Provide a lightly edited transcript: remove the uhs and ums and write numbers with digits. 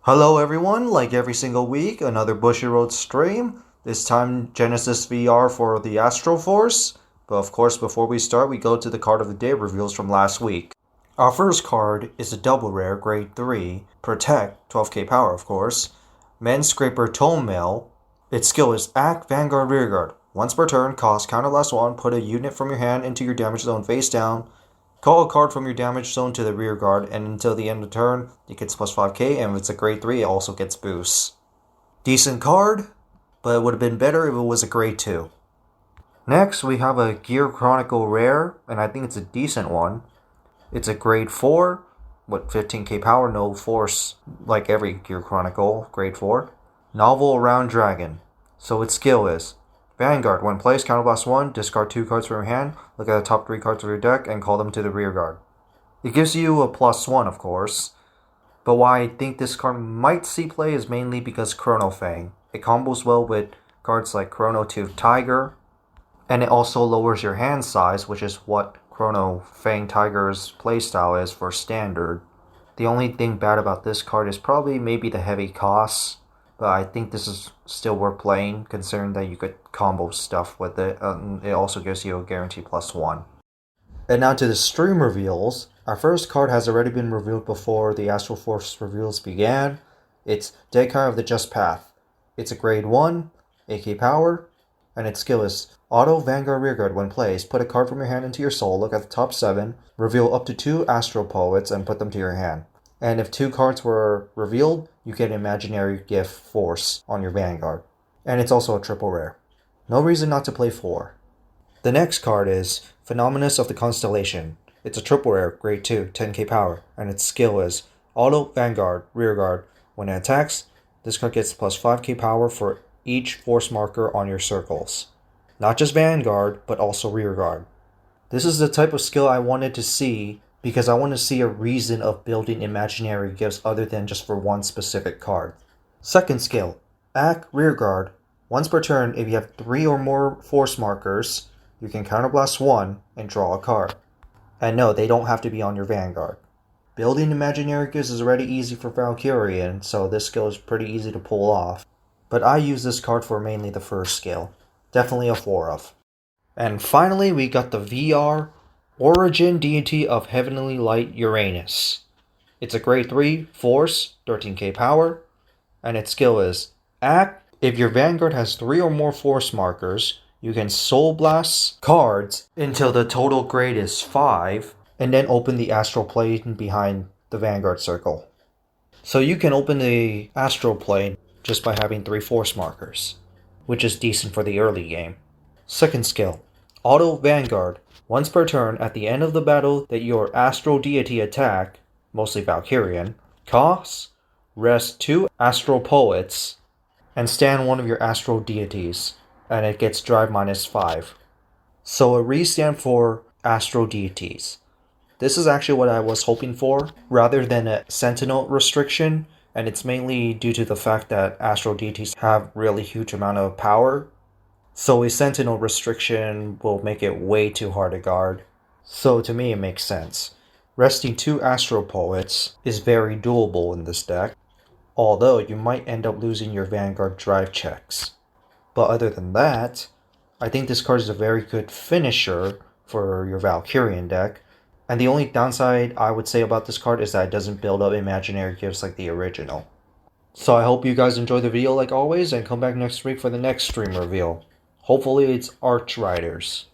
Hello everyone, like every single week, another Bushy Road stream. This time Genesis VR for the Astro Force. But of course, before we start, we go to the card of the day reveals from last week. Our first card is a double rare, grade 3, Protect, 12k power of course, Men Scraper Toenail. Its skill is Act, Vanguard, Rearguard. Once per turn, cost counter last one, put a unit from your hand into your damage zone face down. Call a card from your damage zone to the rear guard, and until the end of the turn, it gets plus 5k, and if it's a grade 3, it also gets boosts. Decent card, but it would have been better if it was a grade 2. Next, we have a Gear Chronicle Rare, and I think it's a decent one. It's a grade 4, with 15k power, no force, like every Gear Chronicle, grade 4. Novel Around Dragon. So its skill is Vanguard. When placed, counterblast 1, discard 2 cards from your hand, look at the top 3 cards of your deck, and call them to the rear guard. It gives you a +1, of course, but why I think this card might see play is mainly because Chrono Fang. It combos well with cards like Chrono Tooth Tiger, and it also lowers your hand size, which is what Chrono Fang Tiger's playstyle is for standard. The only thing bad about this card is probably maybe the heavy costs, but I think this is still worth playing, considering that you could combo stuff with it. It also gives you a guarantee +1. And now to the stream reveals. Our first card has already been revealed before the Astral Force reveals began. It's Deity of the Just Path. It's a grade 1, 8k power, and its skill is Auto Vanguard Rearguard. When placed, put a card from your hand into your soul, look at the top 7, reveal up to 2 Astral Poets, and put them to your hand. And if 2 cards were revealed, you get an imaginary gift Force on your Vanguard. And it's also a triple rare. No reason not to play 4. The next card is Phenomenus of the Constellation. It's a triple rare, grade 2, 10k power, and its skill is Auto Vanguard Rearguard. When it attacks, this card gets plus 5k power for each force marker on your circles. Not just Vanguard, but also Rearguard. This is the type of skill I wanted to see because I want to see a reason of building imaginary gifts other than just for one specific card. Second skill, Act Rearguard. Once per turn, if you have 3 or more force markers, you can counterblast 1 and draw a card. And no, they don't have to be on your Vanguard. Building imaginary gifts is already easy for Valkyrian, so this skill is pretty easy to pull off. But I use this card for mainly the first skill. Definitely a 4 of. And finally, we got the VR Origin Deity of Heavenly Light Uranus. It's a grade 3 force, 13k power, and its skill is Act. If your Vanguard has 3 or more force markers, you can Soul Blast cards until the total grade is 5, and then open the Astral Plane behind the Vanguard circle. So you can open the Astral Plane just by having 3 force markers, which is decent for the early game. Second skill, Auto Vanguard. Once per turn, at the end of the battle that your Astral Deity attack, mostly Valkyrian, costs, rest 2 Astral Poets, and stand one of your Astral Deities, and it gets drive -5. So a restand for Astral Deities. This is actually what I was hoping for, rather than a Sentinel restriction, and it's mainly due to the fact that Astral Deities have really huge amount of power. So a Sentinel restriction will make it way too hard to guard. So to me it makes sense. Resting 2 Astral Poets is very doable in this deck, although you might end up losing your Vanguard drive checks. But other than that, I think this card is a very good finisher for your Valkyrian deck, and the only downside I would say about this card is that it doesn't build up imaginary gifts like the original. So I hope you guys enjoy the video like always, and come back next week for the next stream reveal. Hopefully it's Archriders.